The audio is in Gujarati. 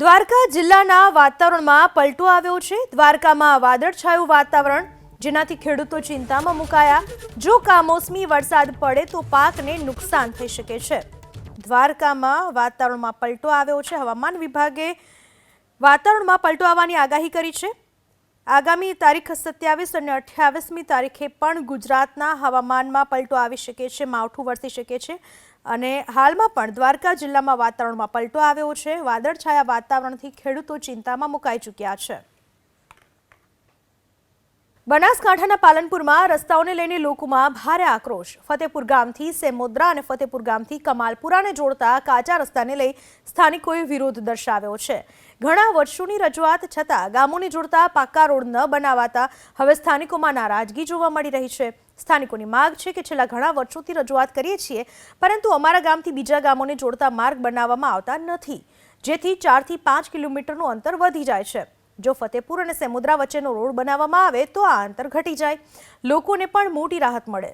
દ્વારકા જિલ્લાના વાતાવરણમાં પલટો આવ્યો છે। દ્વારકામાં વાદળછાયું વાતાવરણ, જેનાથી ખેડૂતો ચિંતામાં મુકાયા। જો કમોસમી વરસાદ પડે તો પાકને નુકસાન થઈ શકે છે। દ્વારકામાં વાતાવરણમાં પલટો આવ્યો છે। હવામાન વિભાગે વાતાવરણમાં પલટો આવવાની આગાહી કરી છે। આગામી તારીખ 27 અને 28મી તારીખે પણ ગુજરાતના હવામાનમાં પલટો આવી શકે છે, માવઠું વરસી શકે છે અને હાલમાં પણ દ્વારકા જિલ્લામાં વાતાવરણમાં પલટો આવ્યો છે। વાદળછાયા વાતાવરણથી ખેડૂતો ચિંતામાં મુકાઈ ચૂક્યા છે। બનાસકાંઠાના પાલનપુરમાં રસ્તાઓને લઈને લોકોમાં ભારે આક્રોશ। ફતેપુર ગામથી સેમોદરા અને ફતેપુર ગામથી કમાલપુરાને જોડતા કાચા રસ્તાને લઈ સ્થાનિકોએ વિરોધ દર્શાવ્યો છે। ઘણા વર્ષોની રજૂઆત છતાં ગામોને જોડતા પાકા રોડ ન બનાવાતા હવે સ્થાનિકોમાં નારાજગી જોવા મળી રહી છે। સ્થાનિકોની માંગ છે કે છેલ્લા ઘણા વર્ષોથી રજૂઆત કરીએ છીએ, પરંતુ અમારા ગામથી બીજા ગામોને જોડતા માર્ગ બનાવવામાં આવતા નથી, જેથી 4 થી 5 કિલોમીટરનું અંતર વધી જાય છે। જો ફતેપુર અને સેમોદરા વચ્ચેનો રોડ બનાવવામાં આવે તો આ અંતર ઘટી જાય, લોકોને પણ મોટી રાહત મળે।